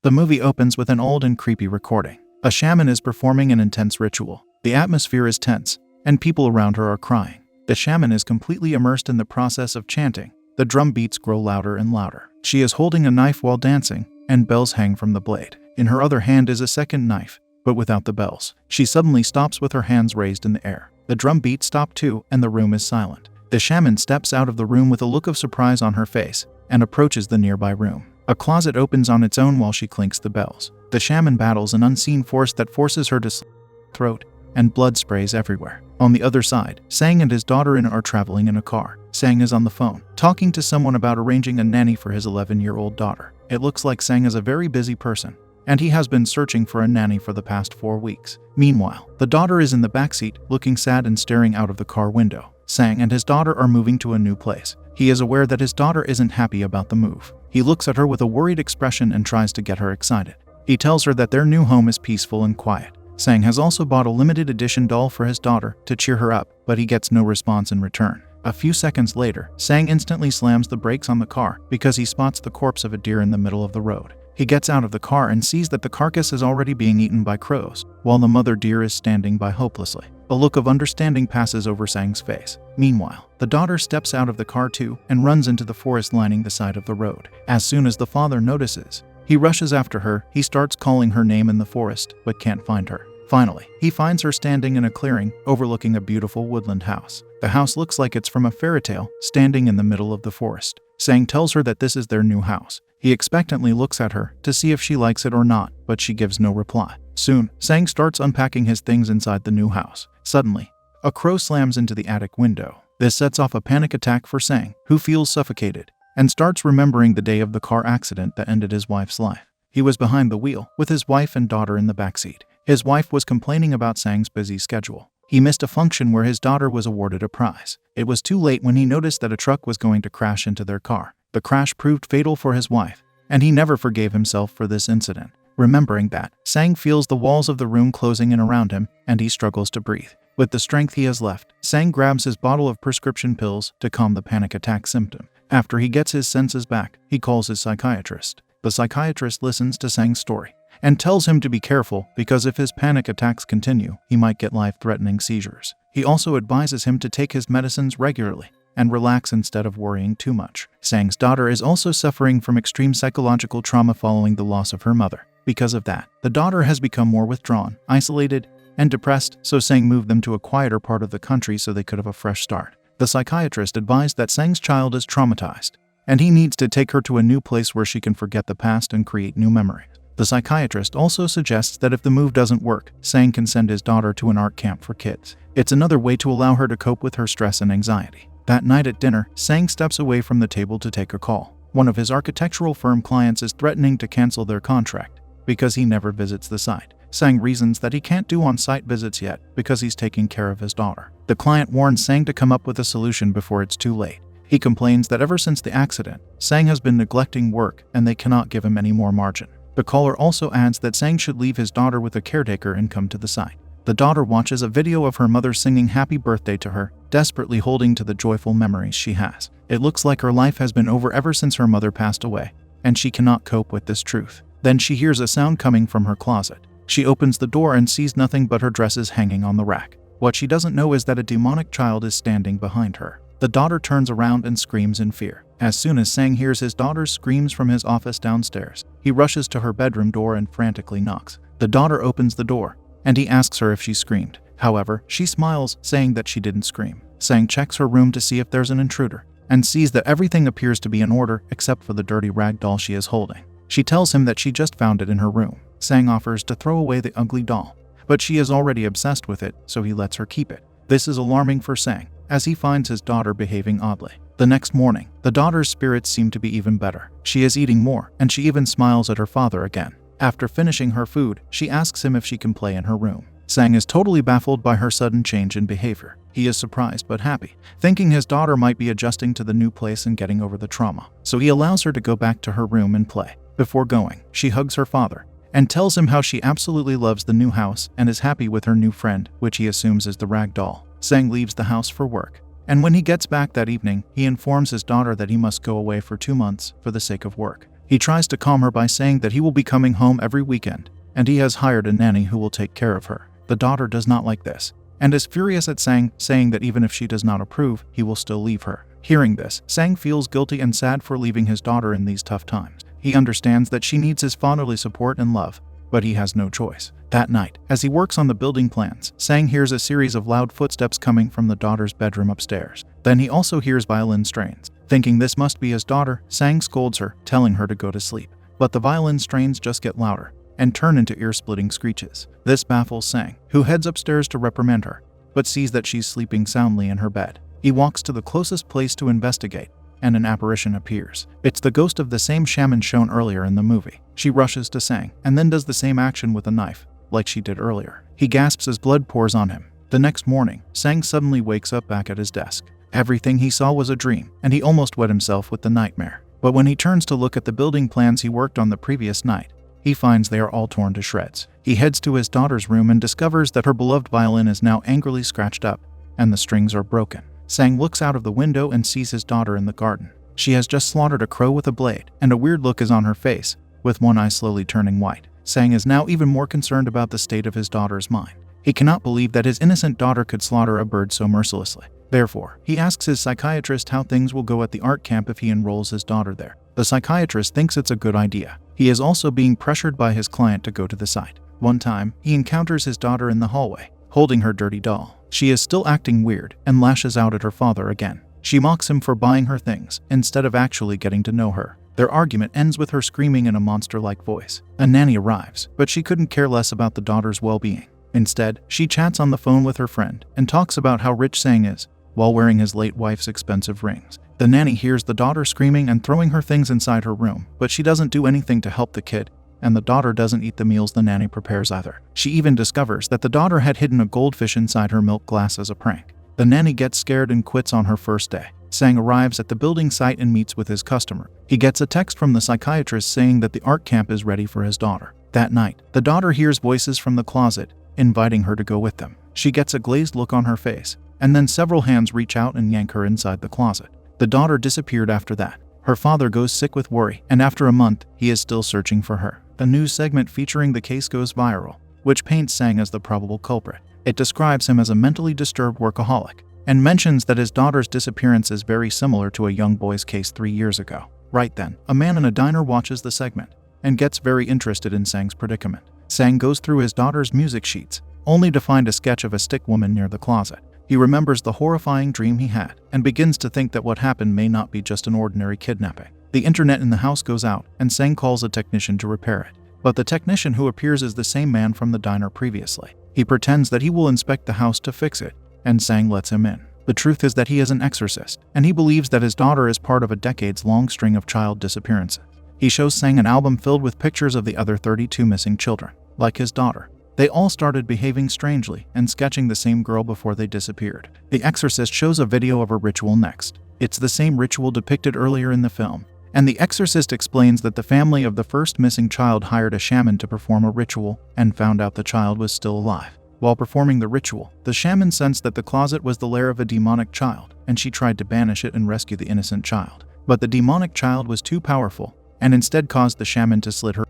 The movie opens with an old and creepy recording. A shaman is performing an intense ritual. The atmosphere is tense, and people around her are crying. The shaman is completely immersed in the process of chanting. The drum beats grow louder and louder. She is holding a knife while dancing, and bells hang from the blade. In her other hand is a second knife, but without the bells. She suddenly stops with her hands raised in the air. The drum beats stop too, and the room is silent. The shaman steps out of the room with a look of surprise on her face, and approaches the nearby room. A closet opens on its own while she clinks the bells. The shaman battles an unseen force that forces her to slit her throat, and blood sprays everywhere. On the other side, Sang and his daughter are traveling in a car. Sang is on the phone, talking to someone about arranging a nanny for his 11-year-old daughter. It looks like Sang is a very busy person, and he has been searching for a nanny for the past 4 weeks. Meanwhile, the daughter is in the backseat, looking sad and staring out of the car window. Sang and his daughter are moving to a new place. He is aware that his daughter isn't happy about the move. He looks at her with a worried expression and tries to get her excited. He tells her that their new home is peaceful and quiet. Sang has also bought a limited edition doll for his daughter to cheer her up, but he gets no response in return. A few seconds later, Sang instantly slams the brakes on the car because he spots the corpse of a deer in the middle of the road. He gets out of the car and sees that the carcass is already being eaten by crows, while the mother deer is standing by hopelessly. A look of understanding passes over Sang's face. Meanwhile, the daughter steps out of the car too and runs into the forest lining the side of the road. As soon as the father notices, he rushes after her. He starts calling her name in the forest, but can't find her. Finally, he finds her standing in a clearing overlooking a beautiful woodland house. The house looks like it's from a fairy tale, standing in the middle of the forest. Sang tells her that this is their new house. He expectantly looks at her to see if she likes it or not, but she gives no reply. Soon, Sang starts unpacking his things inside the new house. Suddenly, a crow slams into the attic window. This sets off a panic attack for Sang, who feels suffocated, and starts remembering the day of the car accident that ended his wife's life. He was behind the wheel, with his wife and daughter in the backseat. His wife was complaining about Sang's busy schedule. He missed a function where his daughter was awarded a prize. It was too late when he noticed that a truck was going to crash into their car. The crash proved fatal for his wife, and he never forgave himself for this incident. Remembering that, Sang feels the walls of the room closing in around him, and he struggles to breathe. With the strength he has left, Sang grabs his bottle of prescription pills to calm the panic attack symptom. After he gets his senses back, he calls his psychiatrist. The psychiatrist listens to Sang's story and tells him to be careful because if his panic attacks continue, he might get life-threatening seizures. He also advises him to take his medicines regularly and relax instead of worrying too much. Sang's daughter is also suffering from extreme psychological trauma following the loss of her mother. Because of that, the daughter has become more withdrawn, isolated, and depressed, so Sang moved them to a quieter part of the country so they could have a fresh start. The psychiatrist advised that Sang's child is traumatized, and he needs to take her to a new place where she can forget the past and create new memories. The psychiatrist also suggests that if the move doesn't work, Sang can send his daughter to an art camp for kids. It's another way to allow her to cope with her stress and anxiety. That night at dinner, Sang steps away from the table to take a call. One of his architectural firm clients is threatening to cancel their contract because he never visits the site. Sang reasons that he can't do on-site visits yet because he's taking care of his daughter. The client warns Sang to come up with a solution before it's too late. He complains that ever since the accident, Sang has been neglecting work and they cannot give him any more margin. The caller also adds that Sang should leave his daughter with a caretaker and come to the site. The daughter watches a video of her mother singing happy birthday to her, desperately holding to the joyful memories she has. It looks like her life has been over ever since her mother passed away, and she cannot cope with this truth. Then she hears a sound coming from her closet. She opens the door and sees nothing but her dresses hanging on the rack. What she doesn't know is that a demonic child is standing behind her. The daughter turns around and screams in fear. As soon as Sang hears his daughter's screams from his office downstairs, he rushes to her bedroom door and frantically knocks. The daughter opens the door, and he asks her if she screamed. However, she smiles, saying that she didn't scream. Sang checks her room to see if there's an intruder, and sees that everything appears to be in order except for the dirty rag doll she is holding. She tells him that she just found it in her room. Sang offers to throw away the ugly doll, but she is already obsessed with it, so he lets her keep it. This is alarming for Sang, as he finds his daughter behaving oddly. The next morning, the daughter's spirits seem to be even better. She is eating more, and she even smiles at her father again. After finishing her food, she asks him if she can play in her room. Sang is totally baffled by her sudden change in behavior. He is surprised but happy, thinking his daughter might be adjusting to the new place and getting over the trauma. So he allows her to go back to her room and play. Before going, she hugs her father and tells him how she absolutely loves the new house and is happy with her new friend, which he assumes is the rag doll. Sang leaves the house for work, and when he gets back that evening, he informs his daughter that he must go away for 2 months for the sake of work. He tries to calm her by saying that he will be coming home every weekend, and he has hired a nanny who will take care of her. The daughter does not like this, and is furious at Sang, saying that even if she does not approve, he will still leave her. Hearing this, Sang feels guilty and sad for leaving his daughter in these tough times. He understands that she needs his fatherly support and love, but he has no choice. That night, as he works on the building plans, Sang hears a series of loud footsteps coming from the daughter's bedroom upstairs. Then he also hears violin strains. Thinking this must be his daughter, Sang scolds her, telling her to go to sleep. But the violin strains just get louder and turn into ear-splitting screeches. This baffles Sang, who heads upstairs to reprimand her, but sees that she's sleeping soundly in her bed. He walks to the closest place to investigate, and an apparition appears. It's the ghost of the same shaman shown earlier in the movie. She rushes to Sang, and then does the same action with a knife, like she did earlier. He gasps as blood pours on him. The next morning, Sang suddenly wakes up back at his desk. Everything he saw was a dream, and he almost wet himself with the nightmare. But when he turns to look at the building plans he worked on the previous night, he finds they are all torn to shreds. He heads to his daughter's room and discovers that her beloved violin is now angrily scratched up, and the strings are broken. Sang looks out of the window and sees his daughter in the garden. She has just slaughtered a crow with a blade, and a weird look is on her face, with one eye slowly turning white. Sang is now even more concerned about the state of his daughter's mind. He cannot believe that his innocent daughter could slaughter a bird so mercilessly. Therefore, he asks his psychiatrist how things will go at the art camp if he enrolls his daughter there. The psychiatrist thinks it's a good idea. He is also being pressured by his client to go to the site. One time, he encounters his daughter in the hallway, holding her dirty doll. She is still acting weird and lashes out at her father again. She mocks him for buying her things, instead of actually getting to know her. Their argument ends with her screaming in a monster-like voice. A nanny arrives, but she couldn't care less about the daughter's well-being. Instead, she chats on the phone with her friend and talks about how rich Sang is, while wearing his late wife's expensive rings. The nanny hears the daughter screaming and throwing her things inside her room, but she doesn't do anything to help the kid, and the daughter doesn't eat the meals the nanny prepares either. She even discovers that the daughter had hidden a goldfish inside her milk glass as a prank. The nanny gets scared and quits on her first day. Sang arrives at the building site and meets with his customer. He gets a text from the psychiatrist saying that the art camp is ready for his daughter. That night, the daughter hears voices from the closet, inviting her to go with them. She gets a glazed look on her face, and then several hands reach out and yank her inside the closet. The daughter disappeared after that. Her father goes sick with worry, and after a month, he is still searching for her. A news segment featuring the case goes viral, which paints Sang as the probable culprit. It describes him as a mentally disturbed workaholic, and mentions that his daughter's disappearance is very similar to a young boy's case 3 years ago. Right then, a man in a diner watches the segment, and gets very interested in Sang's predicament. Sang goes through his daughter's music sheets, only to find a sketch of a stick woman near the closet. He remembers the horrifying dream he had, and begins to think that what happened may not be just an ordinary kidnapping. The internet in the house goes out, and Sang calls a technician to repair it. But the technician who appears is the same man from the diner previously. He pretends that he will inspect the house to fix it, and Sang lets him in. The truth is that he is an exorcist, and he believes that his daughter is part of a decades-long string of child disappearances. He shows Sang an album filled with pictures of the other 32 missing children. Like his daughter, they all started behaving strangely and sketching the same girl before they disappeared. The exorcist shows a video of a ritual next. It's the same ritual depicted earlier in the film, and the exorcist explains that the family of the first missing child hired a shaman to perform a ritual and found out the child was still alive. While performing the ritual, the shaman sensed that the closet was the lair of a demonic child, and she tried to banish it and rescue the innocent child. But the demonic child was too powerful, and instead caused the shaman to slit her.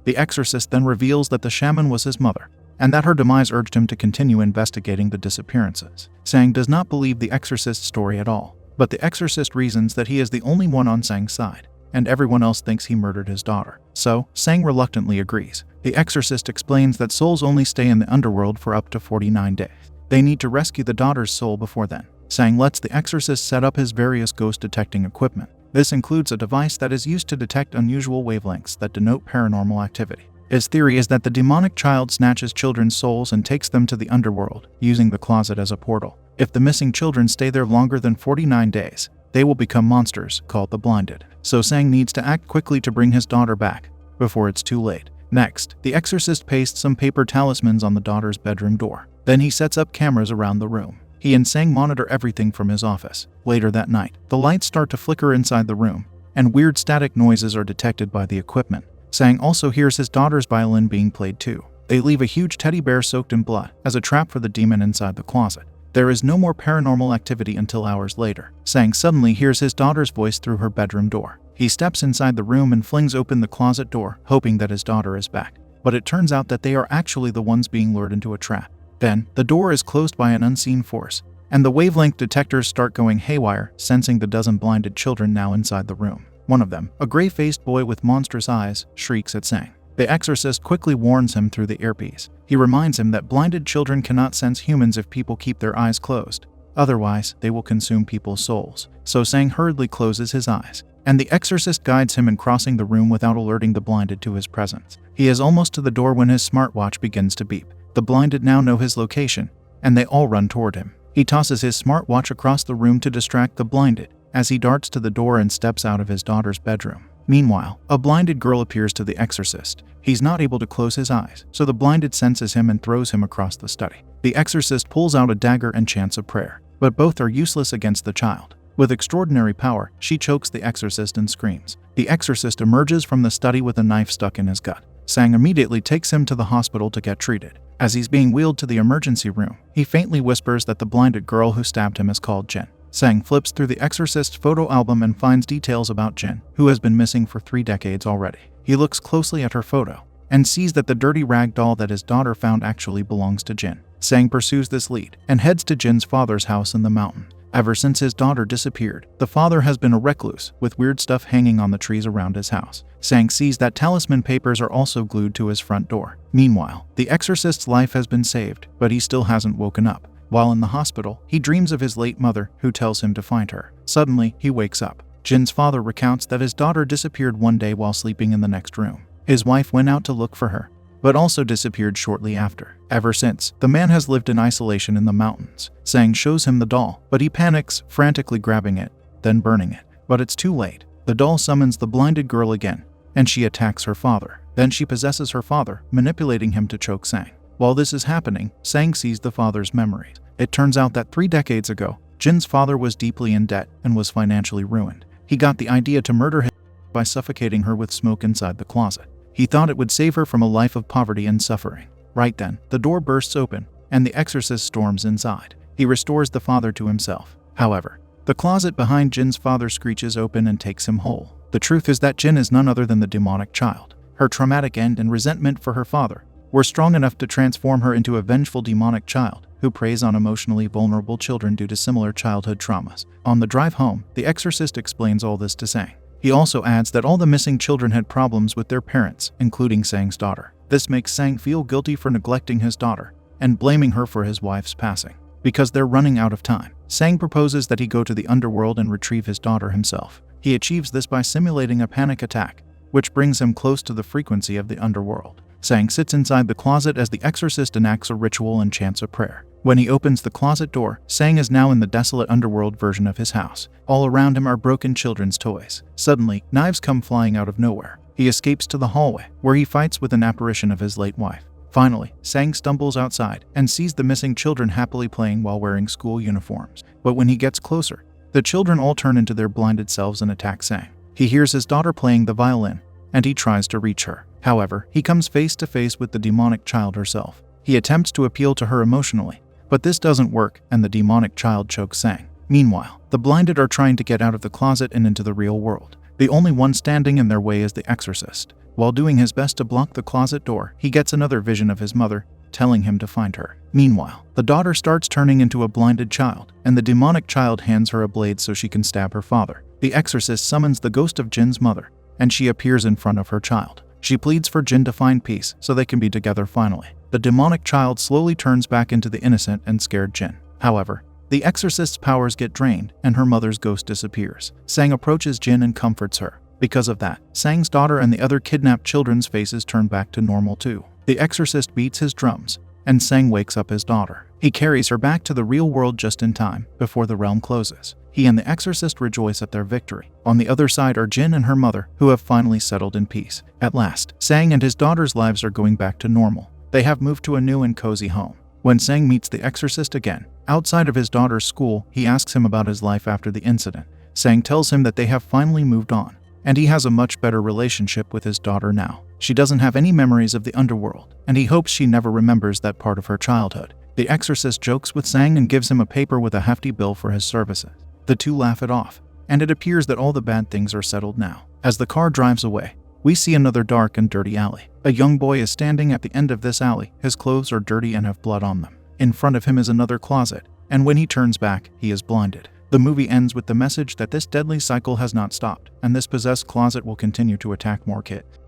The exorcist then reveals that the shaman was his mother, and that her demise urged him to continue investigating the disappearances. Sang does not believe the exorcist's story at all, but the exorcist reasons that he is the only one on Sang's side, and everyone else thinks he murdered his daughter. So, Sang reluctantly agrees. The exorcist explains that souls only stay in the underworld for up to 49 days. They need to rescue the daughter's soul before then. Sang lets the exorcist set up his various ghost-detecting equipment. This includes a device that is used to detect unusual wavelengths that denote paranormal activity. His theory is that the demonic child snatches children's souls and takes them to the underworld, using the closet as a portal. If the missing children stay there longer than 49 days, they will become monsters, called the Blinded. So Sang needs to act quickly to bring his daughter back, before it's too late. Next, the exorcist pastes some paper talismans on the daughter's bedroom door. Then he sets up cameras around the room. He and Sang monitor everything from his office. Later that night, the lights start to flicker inside the room, and weird static noises are detected by the equipment. Sang also hears his daughter's violin being played too. They leave a huge teddy bear soaked in blood as a trap for the demon inside the closet. There is no more paranormal activity until hours later. Sang suddenly hears his daughter's voice through her bedroom door. He steps inside the room and flings open the closet door, hoping that his daughter is back. But it turns out that they are actually the ones being lured into a trap. Then, the door is closed by an unseen force, and the wavelength detectors start going haywire, sensing the dozen blinded children now inside the room. One of them, a gray-faced boy with monstrous eyes, shrieks at Sang. The exorcist quickly warns him through the earpiece. He reminds him that blinded children cannot sense humans if people keep their eyes closed. Otherwise, they will consume people's souls. So Sang hurriedly closes his eyes, and the exorcist guides him in crossing the room without alerting the blinded to his presence. He is almost to the door when his smartwatch begins to beep. The blinded now know his location, and they all run toward him. He tosses his smartwatch across the room to distract the blinded, as he darts to the door and steps out of his daughter's bedroom. Meanwhile, a blinded girl appears to the exorcist. He's not able to close his eyes, so the blinded senses him and throws him across the study. The exorcist pulls out a dagger and chants a prayer, but both are useless against the child. With extraordinary power, she chokes the exorcist and screams. The exorcist emerges from the study with a knife stuck in his gut. Sang immediately takes him to the hospital to get treated. As he's being wheeled to the emergency room, he faintly whispers that the blinded girl who stabbed him is called Jin. Sang flips through the exorcist's photo album and finds details about Jin, who has been missing for 3 decades already. He looks closely at her photo and sees that the dirty rag doll that his daughter found actually belongs to Jin. Sang pursues this lead and heads to Jin's father's house in the mountain. Ever since his daughter disappeared, the father has been a recluse, with weird stuff hanging on the trees around his house. Sang sees that talisman papers are also glued to his front door. Meanwhile, the exorcist's life has been saved, but he still hasn't woken up. While in the hospital, he dreams of his late mother, who tells him to find her. Suddenly, he wakes up. Jin's father recounts that his daughter disappeared one day while sleeping in the next room. His wife went out to look for her, but also disappeared shortly after. Ever since, the man has lived in isolation in the mountains. Sang shows him the doll, but he panics, frantically grabbing it, then burning it. But it's too late. The doll summons the blinded girl again, and she attacks her father. Then she possesses her father, manipulating him to choke Sang. While this is happening, Sang sees the father's memories. It turns out that 3 decades ago, Jin's father was deeply in debt and was financially ruined. He got the idea to murder his by suffocating her with smoke inside the closet. He thought it would save her from a life of poverty and suffering. Right then, the door bursts open, and the exorcist storms inside. He restores the father to himself. However, the closet behind Jin's father screeches open and takes him whole. The truth is that Jin is none other than the demonic child. Her traumatic end and resentment for her father were strong enough to transform her into a vengeful demonic child who preys on emotionally vulnerable children due to similar childhood traumas. On the drive home, the exorcist explains all this to Sang. He also adds that all the missing children had problems with their parents, including Sang's daughter. This makes Sang feel guilty for neglecting his daughter and blaming her for his wife's passing. Because they're running out of time, Sang proposes that he go to the underworld and retrieve his daughter himself. He achieves this by simulating a panic attack, which brings him close to the frequency of the underworld. Sang sits inside the closet as the exorcist enacts a ritual and chants a prayer. When he opens the closet door, Sang is now in the desolate underworld version of his house. All around him are broken children's toys. Suddenly, knives come flying out of nowhere. He escapes to the hallway, where he fights with an apparition of his late wife. Finally, Sang stumbles outside and sees the missing children happily playing while wearing school uniforms. But when he gets closer, the children all turn into their blinded selves and attack Sang. He hears his daughter playing the violin, and he tries to reach her. However, he comes face to face with the demonic child herself. He attempts to appeal to her emotionally, but this doesn't work, and the demonic child chokes Sang. Meanwhile, the blinded are trying to get out of the closet and into the real world. The only one standing in their way is the exorcist. While doing his best to block the closet door, he gets another vision of his mother, telling him to find her. Meanwhile, the daughter starts turning into a blinded child, and the demonic child hands her a blade so she can stab her father. The exorcist summons the ghost of Jin's mother, and she appears in front of her child. She pleads for Jin to find peace so they can be together finally. The demonic child slowly turns back into the innocent and scared Jin. However, the exorcist's powers get drained and her mother's ghost disappears. Sang approaches Jin and comforts her. Because of that, Sang's daughter and the other kidnapped children's faces turn back to normal too. The exorcist beats his drums, and Sang wakes up his daughter. He carries her back to the real world just in time, before the realm closes. He and the exorcist rejoice at their victory. On the other side are Jin and her mother, who have finally settled in peace. At last, Sang and his daughter's lives are going back to normal. They have moved to a new and cozy home. When Sang meets the exorcist again, outside of his daughter's school, he asks him about his life after the incident. Sang tells him that they have finally moved on, and he has a much better relationship with his daughter now. She doesn't have any memories of the underworld, and he hopes she never remembers that part of her childhood. The exorcist jokes with Sang and gives him a paper with a hefty bill for his services. The two laugh it off, and it appears that all the bad things are settled now. As the car drives away, we see another dark and dirty alley. A young boy is standing at the end of this alley. His clothes are dirty and have blood on them. In front of him is another closet, and when he turns back, he is blinded. The movie ends with the message that this deadly cycle has not stopped, and this possessed closet will continue to attack more kids.